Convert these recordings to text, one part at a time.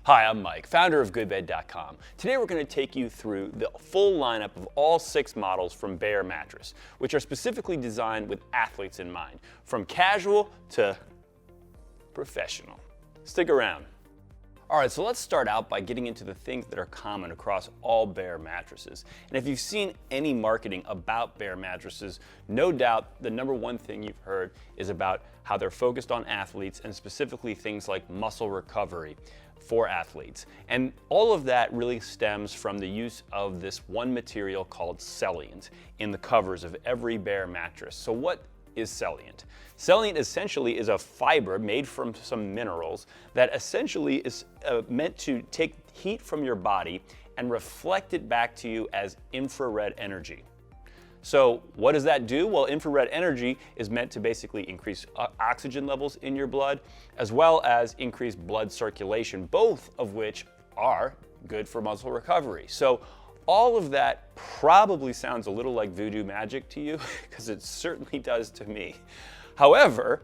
Hi, I'm Mike, founder of GoodBed.com. Today we're going to take you through the full lineup of all 6 models from Bear Mattress, which are specifically designed with athletes in mind, from casual to professional. Stick around. All right, so let's start out by getting into the things that are common across all Bear mattresses. And if you've seen any marketing about Bear mattresses, no doubt the number one thing you've heard is about how they're focused on athletes and specifically things like muscle recovery for athletes. And all of that really stems from the use of this one material called Celliant in the covers of every Bear mattress. So what is Celliant? Celliant essentially is a fiber made from some minerals that essentially is meant to take heat from your body and reflect it back to you as infrared energy. So what does that do? Well, infrared energy is meant to basically increase oxygen levels in your blood, as well as increase blood circulation, both of which are good for muscle recovery. So all of that probably sounds a little like voodoo magic to you, because it certainly does to me. However,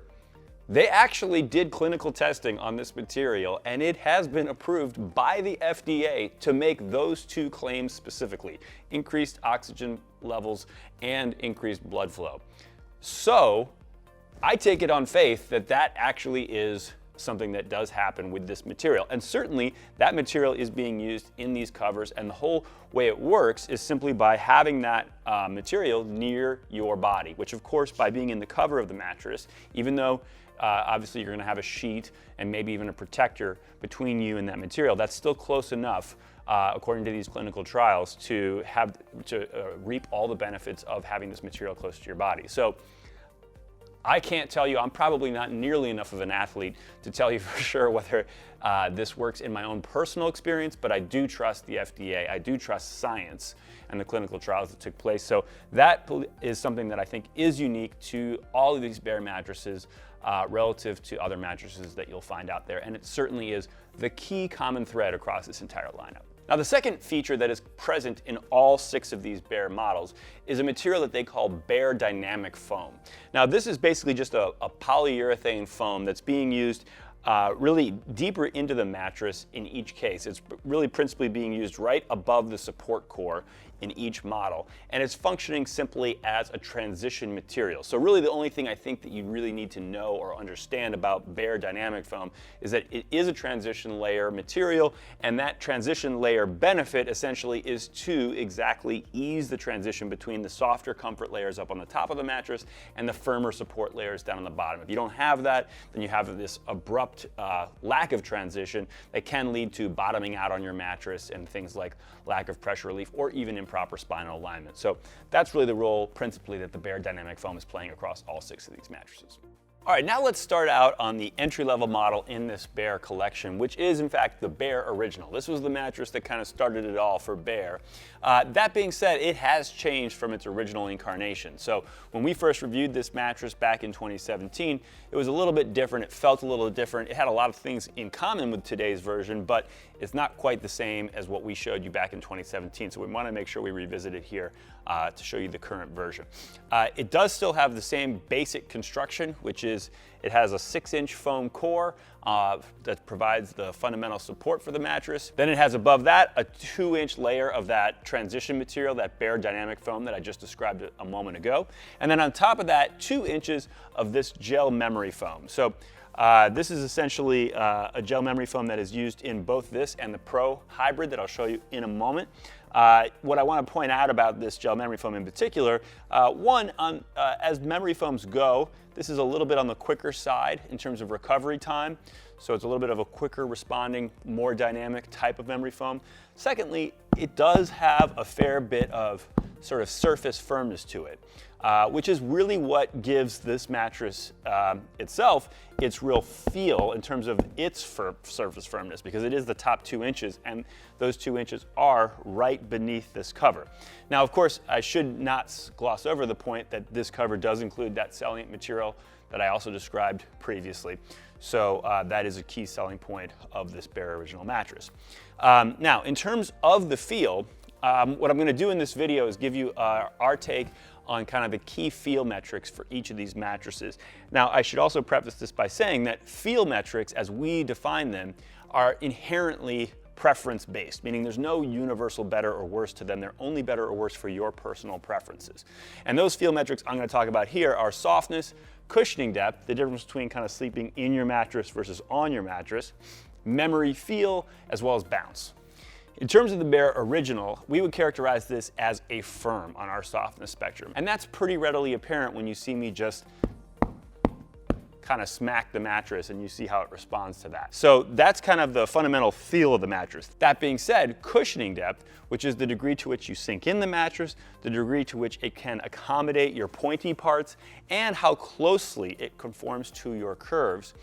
they actually did clinical testing on this material, and it has been approved by the FDA to make those two claims specifically: increased oxygen levels and increased blood flow. So I take it on faith that that actually is something that does happen with this material. And certainly that material is being used in these covers, and the whole way it works is simply by having that material near your body, which of course, by being in the cover of the mattress, even though obviously you're going to have a sheet and maybe even a protector between you and that material, that's still close enough according to these clinical trials to reap all the benefits of having this material close to your body. So I can't tell you, I'm probably not nearly enough of an athlete to tell you for sure whether this works in my own personal experience, but I do trust the FDA, I do trust science and the clinical trials that took place. So that is something that I think is unique to all of these Bear mattresses relative to other mattresses that you'll find out there. And it certainly is the key common thread across this entire lineup. Now, the second feature that is present in all 6 of these Bear models is a material that they call Bear Dynamic Foam. Now, this is basically just a polyurethane foam that's being used really deeper into the mattress in each case. It's really principally being used right above the support core in each model, and it's functioning simply as a transition material. So really the only thing I think that you really need to know or understand about Bear Dynamic Foam is that it is a transition layer material, and that transition layer benefit essentially is to exactly ease the transition between the softer comfort layers up on the top of the mattress and the firmer support layers down on the bottom. If you don't have that, then you have this abrupt lack of transition that can lead to bottoming out on your mattress and things like lack of pressure relief or even improper spinal alignment. So that's really the role principally that the Bear Dynamic Foam is playing across all 6 of these mattresses. All right, now let's start out on the entry-level model in this Bear collection, which is in fact the Bear Original. This was the mattress that kind of started it all for Bear. That being said, it has changed from its original incarnation. So when we first reviewed this mattress back in 2017, it was a little bit different. It felt a little different. It had a lot of things in common with today's version, but it's not quite the same as what we showed you back in 2017. So we want to make sure we revisit it here to show you the current version. It does still have the same basic construction, which is it has a 6-inch foam core that provides the fundamental support for the mattress. Then it has above that a 2-inch layer of that transition material, that Bear Dynamic Foam that I just described a moment ago. And then on top of that, 2 inches of this gel memory foam. So this is essentially a gel memory foam that is used in both this and the Pro Hybrid that I'll show you in a moment. What I want to point out about this gel memory foam in particular, as memory foams go, this is a little bit on the quicker side in terms of recovery time. So it's a little bit of a quicker responding, more dynamic type of memory foam. Secondly, it does have a fair bit of sort of surface firmness to it, which is really what gives this mattress itself its real feel in terms of its surface firmness, because it is the top 2 inches, and those 2 inches are right beneath this cover. Now, of course, I should not gloss over the point that this cover does include that Celliant material that I also described previously. So that is a key selling point of this Bear Original mattress. Now, in terms of the feel, what I'm going to do in this video is give you our take on kind of the key feel metrics for each of these mattresses. Now, I should also preface this by saying that feel metrics, as we define them, are inherently preference-based, meaning there's no universal better or worse to them. They're only better or worse for your personal preferences. And those feel metrics I'm going to talk about here are softness, cushioning depth, the difference between kind of sleeping in your mattress versus on your mattress, memory feel, as well as bounce. In terms of the Bear Original, we would characterize this as a firm on our softness spectrum. And that's pretty readily apparent when you see me just kind of smack the mattress and you see how it responds to that. So that's kind of the fundamental feel of the mattress. That being said, cushioning depth, which is the degree to which you sink in the mattress, the degree to which it can accommodate your pointy parts, and how closely it conforms to your curves,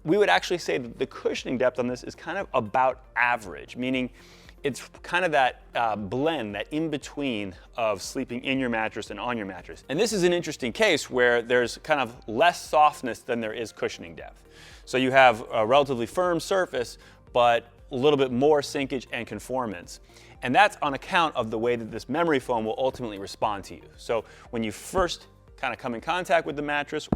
we would actually say that the cushioning depth on this is kind of about average, meaning it's kind of that blend, that in-between of sleeping in your mattress and on your mattress. And this is an interesting case where there's kind of less softness than there is cushioning depth. So you have a relatively firm surface, but a little bit more sinkage and conformance. And that's on account of the way that this memory foam will ultimately respond to you. So when you first kind of come in contact with the mattress,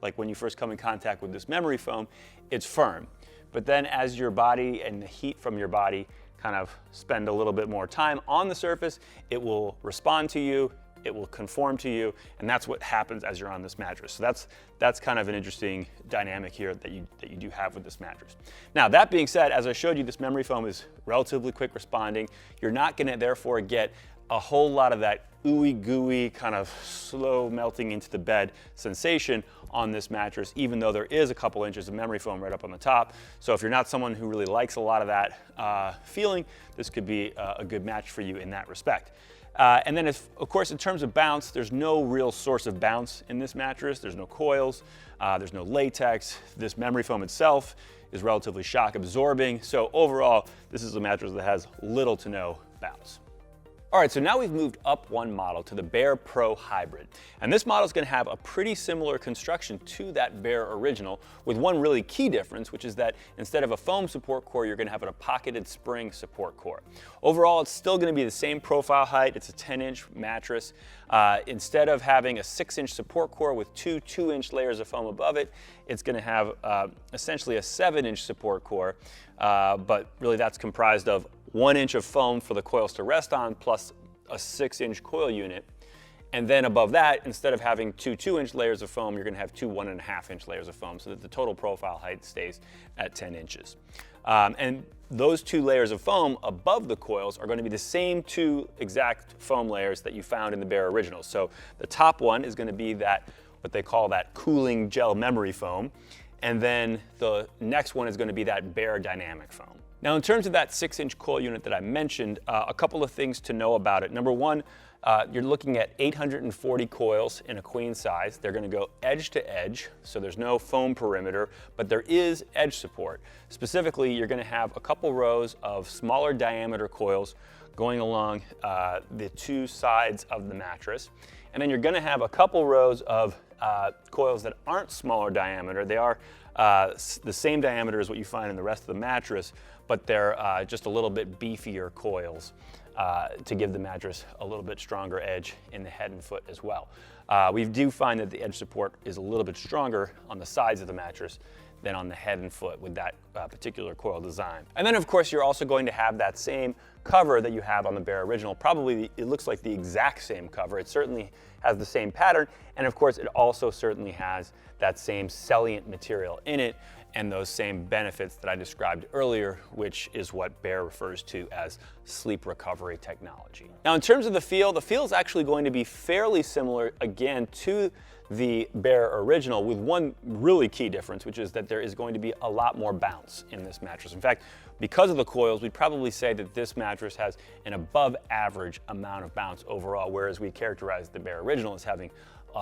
like when you first come in contact with this memory foam, it's firm. But then as your body and the heat from your body kind of spend a little bit more time on the surface, it will respond to you, it will conform to you, and that's what happens as you're on this mattress. So that's kind of an interesting dynamic here that you do have with this mattress. Now, that being said, as I showed you, this memory foam is relatively quick responding. You're not gonna therefore get a whole lot of that ooey gooey kind of slow melting into the bed sensation on this mattress, even though there is a couple inches of memory foam right up on the top. So if you're not someone who really likes a lot of that feeling, this could be a good match for you in that respect. And then of course, in terms of bounce, there's no real source of bounce in this mattress. There's no coils, there's no latex. This memory foam itself is relatively shock absorbing. So overall, this is a mattress that has little to no bounce. All right, so now we've moved up one model to the Bear Pro Hybrid. And this model is going to have a pretty similar construction to that Bear Original, with one really key difference, which is that instead of a foam support core, you're going to have a pocketed spring support core. Overall, it's still going to be the same profile height. It's a 10-inch mattress. Instead of having a 6-inch support core with two 2-inch layers of foam above it, it's going to have essentially a 7-inch support core, but really that's comprised of 1 inch of foam for the coils to rest on, plus a 6-inch coil unit. And then above that, instead of having two 2-inch layers of foam, you're going to have two 1.5-inch layers of foam, so that the total profile height stays at 10 inches. And those 2 layers of foam above the coils are going to be the same 2 exact foam layers that you found in the Bear Original. So the top one is going to be that, what they call that cooling gel memory foam. And then the next one is going to be that Bear dynamic foam. Now, in terms of that 6-inch coil unit that I mentioned, a couple of things to know about it. Number one, you're looking at 840 coils in a queen size. They're going to go edge to edge, so there's no foam perimeter, but there is edge support. Specifically, you're going to have a couple rows of smaller diameter coils going along the 2 sides of the mattress. And then you're going to have a couple rows of coils that aren't smaller diameter. They are the same diameter as what you find in the rest of the mattress, but they're just a little bit beefier coils to give the mattress a little bit stronger edge in the head and foot as well. We do find that the edge support is a little bit stronger on the sides of the mattress than on the head and foot with that particular coil design. And then of course you're also going to have that same cover that you have on the Bear Original. Probably it looks like the exact same cover. It certainly has the same pattern, and of course it also certainly has that same salient material in it and those same benefits that I described earlier, which is what Bear refers to as sleep recovery technology. Now, in terms of the feel is actually going to be fairly similar again to the Bear Original, with one really key difference, which is that there is going to be a lot more bounce in this mattress. In fact, because of the coils, we'd probably say that this mattress has an above average amount of bounce overall, whereas we characterize the Bear Original as having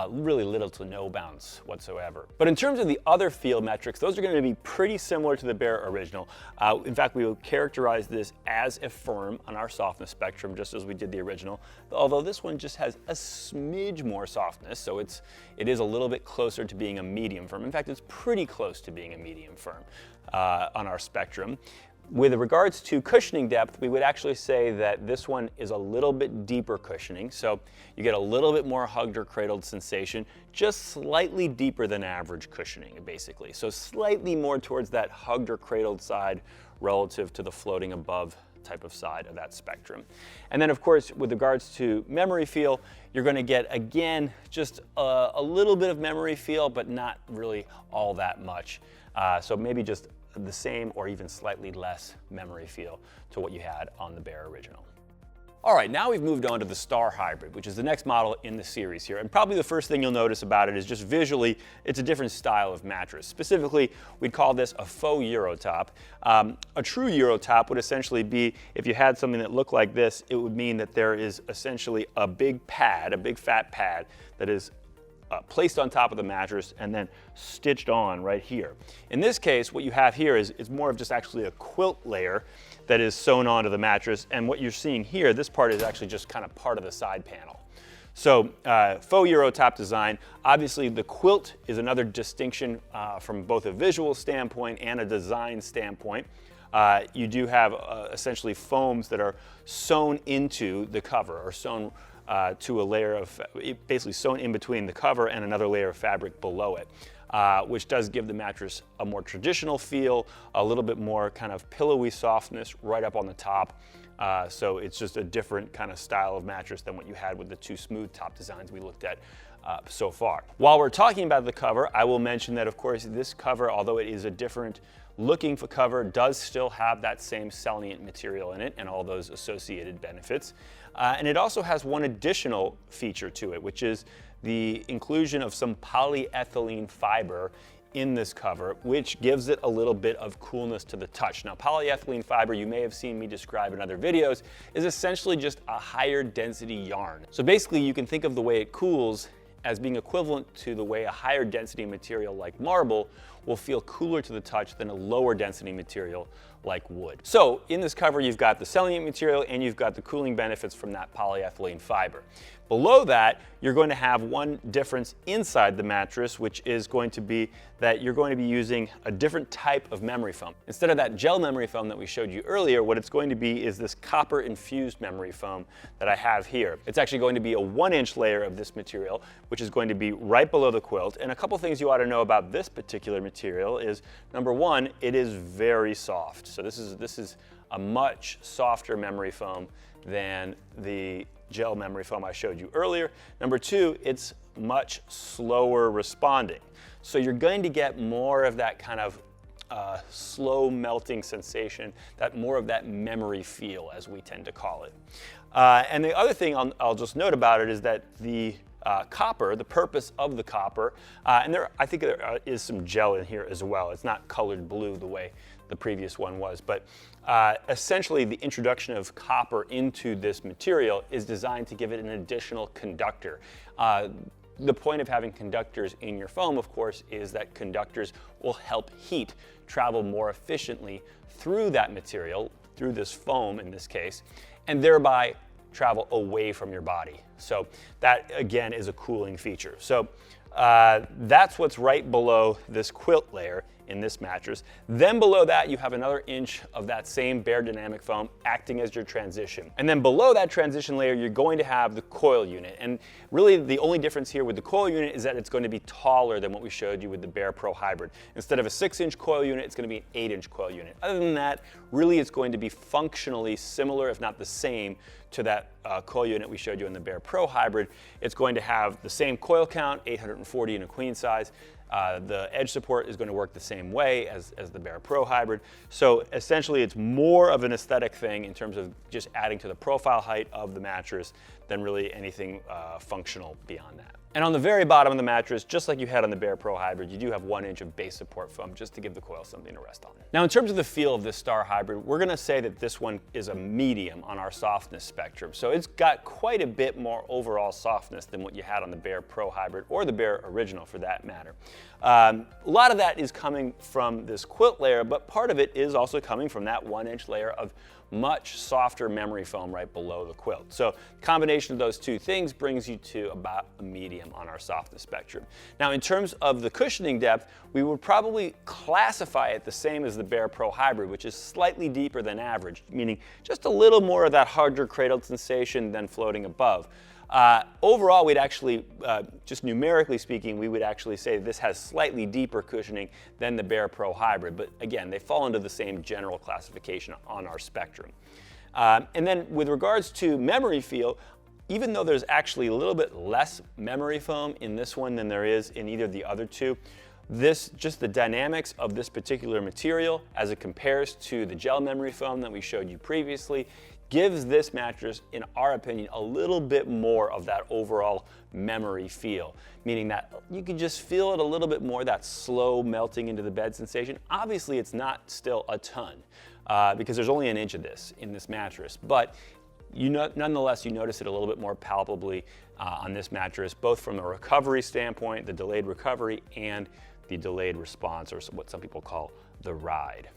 really little to no bounce whatsoever. But in terms of the other feel metrics, those are going to be pretty similar to the Bear Original. In fact, we will characterize this as a firm on our softness spectrum, just as we did the original, although this one just has a smidge more softness, so it is a little bit closer to being a medium firm. In fact, it's pretty close to being a medium firm on our spectrum. With regards to cushioning depth, we would actually say that this one is a little bit deeper cushioning. So you get a little bit more hugged or cradled sensation, just slightly deeper than average cushioning, basically. So slightly more towards that hugged or cradled side relative to the floating above type of side of that spectrum. And then of course, with regards to memory feel, you're going to get, again, just a little bit of memory feel, but not really all that much. So maybe just the same or even slightly less memory feel to what you had on the Bear original. All right, now we've moved on to the Star Hybrid, which is the next model in the series here. And probably the first thing you'll notice about it is just visually, it's a different style of mattress. Specifically, we'd call this a faux Eurotop. A true Eurotop would essentially be, if you had something that looked like this, it would mean that there is essentially a big pad, a big fat pad that is placed on top of the mattress and then stitched on right here. In this case, what you have here is more of just actually a quilt layer that is sewn onto the mattress, and what you're seeing here, this part is actually just kind of part of the side panel. So faux Eurotop design, obviously the quilt is another distinction from both a visual standpoint and a design standpoint. You do have essentially foams that are sewn into the cover, or sewn to a layer of, basically sewn in between the cover and another layer of fabric below it, which does give the mattress a more traditional feel, a little bit more kind of pillowy softness right up on the top. So it's just a different kind of style of mattress than what you had with the two smooth top designs we looked at so far. While we're talking about the cover, I will mention that of course this cover, although it is a different looking for cover, does still have that same Celniant material in it and all those associated benefits. And it also has one additional feature to it, which is the inclusion of some polyethylene fiber in this cover, which gives it a little bit of coolness to the touch. Now, polyethylene fiber, you may have seen me describe in other videos, is essentially just a higher density yarn. So basically, you can think of the way it cools as being equivalent to the way a higher density material like marble will feel cooler to the touch than a lower density material like wood. So in this cover, you've got the Celniant material and you've got the cooling benefits from that polyethylene fiber. Below that, you're going to have one difference inside the mattress, which is going to be that you're going to be using a different type of memory foam. Instead of that gel memory foam that we showed you earlier, what it's going to be is this copper infused memory foam that I have here. It's actually going to be a 1-inch layer of this material, which is going to be right below the quilt. And a couple things you ought to know about this particular material is, number one, it is very soft. So this is a much softer memory foam than the gel memory foam I showed you earlier. Number two, it's much slower responding. So you're going to get more of that kind of slow melting sensation, more of that memory feel, as we tend to call it. And the other thing I'll just note about it is that the copper, the purpose of the copper, and I think there is some gel in here as well. It's not colored blue the way the previous one was, but essentially the introduction of copper into this material is designed to give it an additional conductor. The point of having conductors in your foam, of course, is that conductors will help heat travel more efficiently through that material, through this foam in this case, and thereby travel away from your body. So that, again, is a cooling feature. So that's what's right below this quilt layer in this mattress. Then below that, you have another inch of that same Bear Dynamic foam acting as your transition. And then below that transition layer, you're going to have the coil unit. And really the only difference here with the coil unit is that it's going to be taller than what we showed you with the Bear Pro Hybrid. Instead of a 6-inch coil unit, it's going to be an 8-inch coil unit. Other than that, really it's going to be functionally similar, if not the same, to that coil unit we showed you in the Bear Pro Hybrid. It's going to have the same coil count, 840 in a queen size. The edge support is going to work the same way as the Bear Pro Hybrid. So essentially it's more of an aesthetic thing in terms of just adding to the profile height of the mattress than really anything functional beyond that. And on the very bottom of the mattress, just like you had on the Bear Pro Hybrid, you do have 1 inch of base support foam just to give the coil something to rest on. Now in terms of the feel of this Star Hybrid, we're going to say that this one is a medium on our softness spectrum. So it's got quite a bit more overall softness than what you had on the Bear Pro Hybrid or the Bear Original for that matter. A lot of that is coming from this quilt layer, but part of it is also coming from that 1-inch layer of much softer memory foam right below the quilt. So the combination of those two things brings you to about a medium on our softness spectrum. Now, in terms of the cushioning depth, we would probably classify it the same as the Bear Pro Hybrid, which is slightly deeper than average, meaning just a little more of that harder cradled sensation than floating above. Overall, we'd actually, just numerically speaking, we would actually say this has slightly deeper cushioning than the Bear Pro Hybrid, but again, they fall into the same general classification on our spectrum. And then with regards to memory feel, even though there's actually a little bit less memory foam in this one than there is in either of the other two, just the dynamics of this particular material as it compares to the gel memory foam that we showed you previously gives this mattress, in our opinion, a little bit more of that overall memory feel, meaning that you can just feel it a little bit more, that slow melting into the bed sensation. Obviously, it's not still a ton because there's only 1 inch of this in this mattress, but nonetheless, you notice it a little bit more palpably on this mattress, both from a recovery standpoint, the delayed recovery, and the delayed response, or what some people call the ride.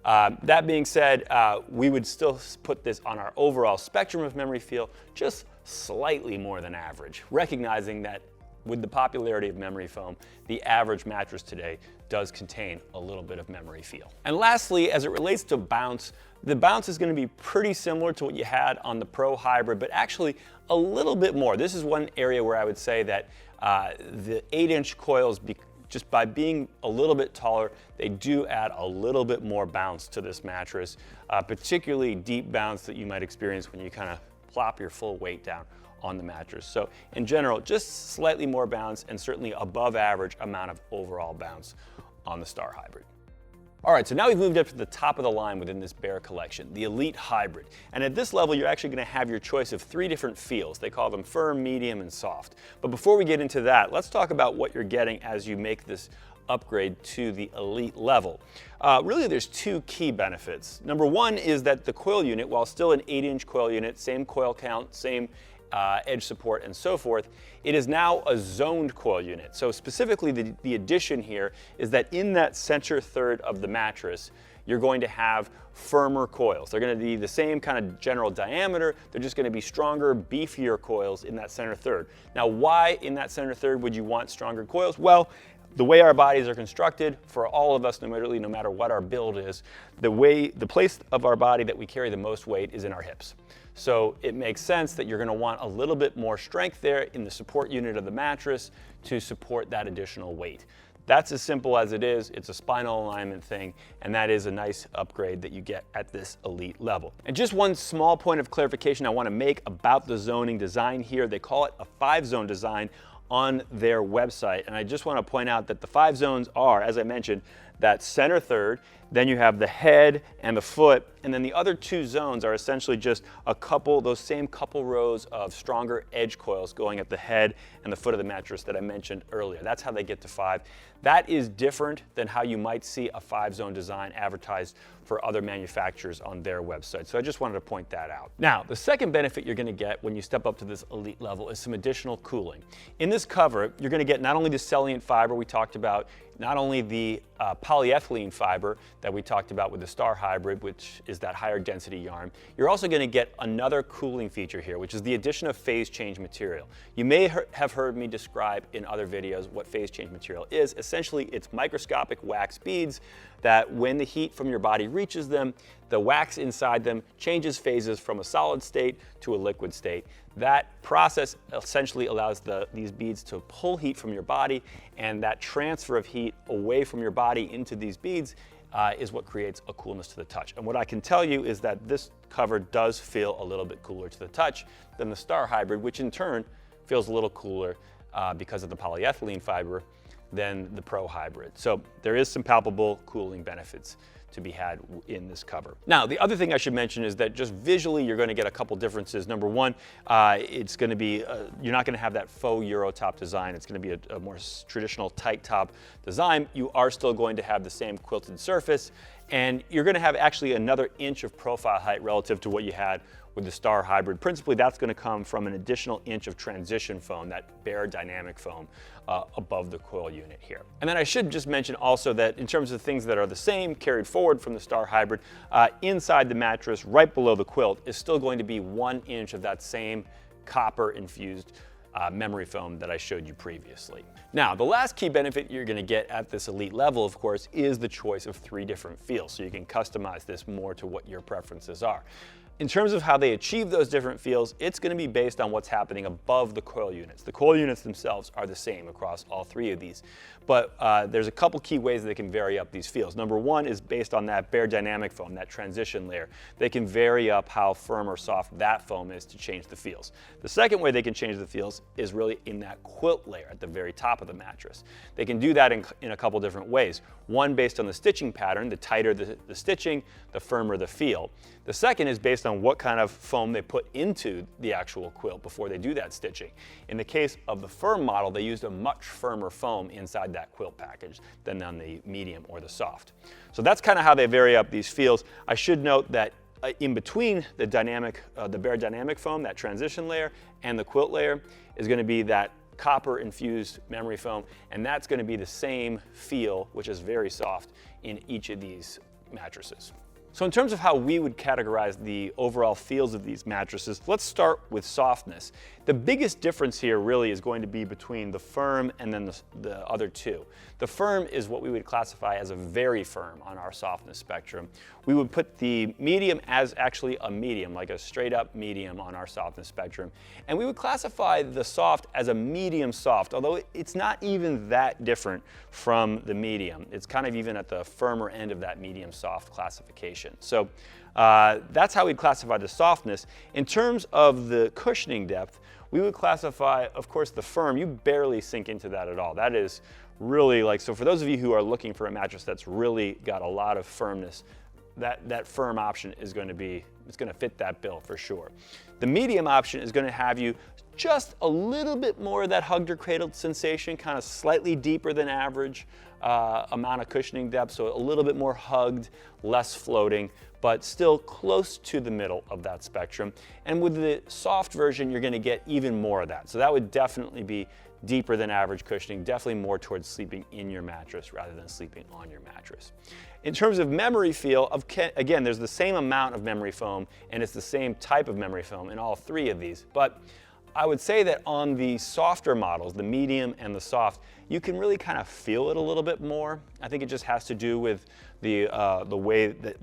That being said, we would still put this on our overall spectrum of memory feel just slightly more than average, recognizing that with the popularity of memory foam, the average mattress today does contain a little bit of memory feel. And lastly, as it relates to bounce, the bounce is going to be pretty similar to what you had on the Pro Hybrid, but actually a little bit more. This is one area where I would say that the 8-inch coils, just by being a little bit taller, they do add a little bit more bounce to this mattress, particularly deep bounce that you might experience when you kind of plop your full weight down on the mattress. So in general, just slightly more bounce and certainly above average amount of overall bounce on the Star Hybrid. All right, so now we've moved up to the top of the line within this Bear collection, the Elite Hybrid. And at this level, you're actually going to have your choice of 3 different feels. They call them firm, medium, and soft. But before we get into that, let's talk about what you're getting as you make this upgrade to the Elite level. Really, there's 2 key benefits. Number 1 is that the coil unit, while still an 8-inch coil unit, same coil count, same edge support, and so forth, it is now a zoned coil unit. So specifically, the addition here is that in that center third of the mattress, you're going to have firmer coils. They're going to be the same kind of general diameter, they're just going to be stronger, beefier coils in that center third. Now, why in that center third would you want stronger coils? Well, the way our bodies are constructed, for all of us, no matter what our build is, the place of our body that we carry the most weight is in our hips. So it makes sense that you're going to want a little bit more strength there in the support unit of the mattress to support that additional weight. That's as simple as it is. It's a spinal alignment thing, and that is a nice upgrade that you get at this Elite level. And just one small point of clarification I want to make about the zoning design here. They call it a 5-zone design on their website, and I just want to point out that the 5 zones are, as I mentioned, that center third, then you have the head and the foot, and then the other 2 zones are essentially just those same couple rows of stronger edge coils going at the head and the foot of the mattress that I mentioned earlier. That's how they get to 5. That is different than how you might see a 5-zone design advertised for other manufacturers on their website. So I just wanted to point that out. Now, the second benefit you're going to get when you step up to this Elite level is some additional cooling. In this cover, you're going to get not only the Celliant fiber we talked about, not only the polyethylene fiber that we talked about with the Star Hybrid, which is that higher density yarn, you're also going to get another cooling feature here, which is the addition of phase change material. You may have heard me describe in other videos what phase change material is. Essentially, it's microscopic wax beads that when the heat from your body reaches them, the wax inside them changes phases from a solid state to a liquid state. That process essentially allows these beads to pull heat from your body, and that transfer of heat away from your body into these beads is what creates a coolness to the touch. And what I can tell you is that this cover does feel a little bit cooler to the touch than the Star Hybrid, which in turn feels a little cooler because of the polyethylene fiber than the Pro Hybrid. So there is some palpable cooling benefits to be had in this cover. Now, the other thing I should mention is that just visually, you're going to get a couple differences. Number 1, it's going to be, you're not going to have that faux Euro top design. It's going to be a more traditional tight top design. You are still going to have the same quilted surface, and you're going to have actually another inch of profile height relative to what you had with the Star Hybrid. Principally, that's going to come from an additional inch of transition foam, that Bear dynamic foam, above the coil unit here. And then I should just mention also that in terms of things that are the same carried forward from the Star Hybrid, inside the mattress, right below the quilt, is still going to be 1 inch of that same copper infused memory foam that I showed you previously. Now, the last key benefit you're going to get at this elite level, of course, is the choice of 3 different feels, so you can customize this more to what your preferences are. In terms of how they achieve those different feels, it's going to be based on what's happening above the coil units. The coil units themselves are the same across all 3 of these, but there's a couple key ways that they can vary up these feels. Number 1 is based on that Bear dynamic foam, that transition layer. They can vary up how firm or soft that foam is to change the feels. The second way they can change the feels is really in that quilt layer at the very top of the mattress. They can do that in a couple different ways. One based on the stitching pattern, the tighter the stitching, the firmer the feel. The second is based on what kind of foam they put into the actual quilt before they do that stitching. In the case of the firm model, they used a much firmer foam inside that quilt package than on the medium or the soft. So that's kind of how they vary up these feels. I should note that in between the Bear dynamic foam, that transition layer, and the quilt layer is going to be that copper infused memory foam, and that's going to be the same feel, which is very soft, in each of these mattresses. So in terms of how we would categorize the overall feels of these mattresses, let's start with softness. The biggest difference here really is going to be between the firm and then the other 2. The firm is what we would classify as a very firm on our softness spectrum. We would put the medium as actually a medium, like a straight up medium on our softness spectrum. And we would classify the soft as a medium soft, although it's not even that different from the medium. It's kind of even at the firmer end of that medium soft classification. So that's how we'd classify the softness. In terms of the cushioning depth, we would classify, of course, the firm. You barely sink into that at all. That is really so for those of you who are looking for a mattress that's really got a lot of firmness, that firm option is going to fit that bill for sure. The medium option is going to have you just a little bit more of that hugged or cradled sensation, kind of slightly deeper than average amount of cushioning depth, so a little bit more hugged, less floating, but still close to the middle of that spectrum. And with the soft version, you're going to get even more of that. So that would definitely be deeper than average cushioning, definitely more towards sleeping in your mattress rather than sleeping on your mattress. In terms of memory feel, again, there's the same amount of memory foam, and it's the same type of memory foam in all 3 of these, but I would say that on the softer models, the medium and the soft, you can really kind of feel it a little bit more. I think it just has to do with the way that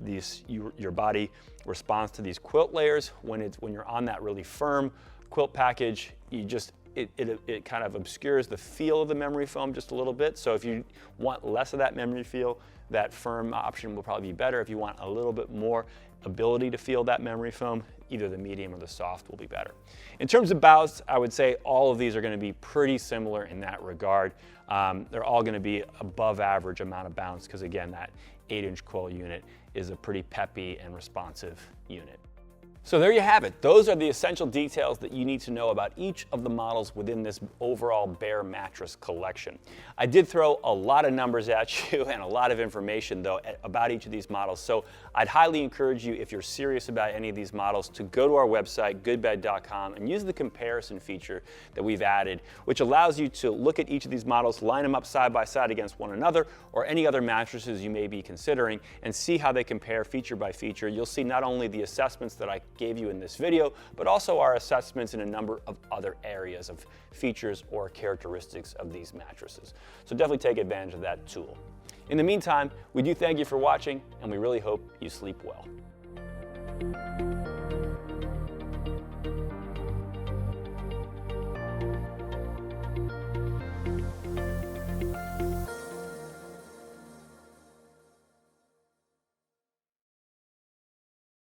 your body responds to these quilt layers. When you're on that really firm quilt package, it kind of obscures the feel of the memory foam just a little bit. So if you want less of that memory feel, that firm option will probably be better. If you want a little bit more ability to feel that memory foam, either the medium or the soft will be better. In terms of bounce, I would say all of these are going to be pretty similar in that regard. They're all going to be above average amount of bounce because, again, that 8-inch coil unit is a pretty peppy and responsive unit. So there you have it. Those are the essential details that you need to know about each of the models within this overall Bear mattress collection. I did throw a lot of numbers at you and a lot of information though about each of these models. So I'd highly encourage you, if you're serious about any of these models, to go to our website, GoodBed.com, and use the comparison feature that we've added, which allows you to look at each of these models, line them up side by side against one another or any other mattresses you may be considering, and see how they compare feature by feature. You'll see not only the assessments that I gave you in this video, but also our assessments in a number of other areas of features or characteristics of these mattresses. So definitely take advantage of that tool. In the meantime, we do thank you for watching, and we really hope you sleep well.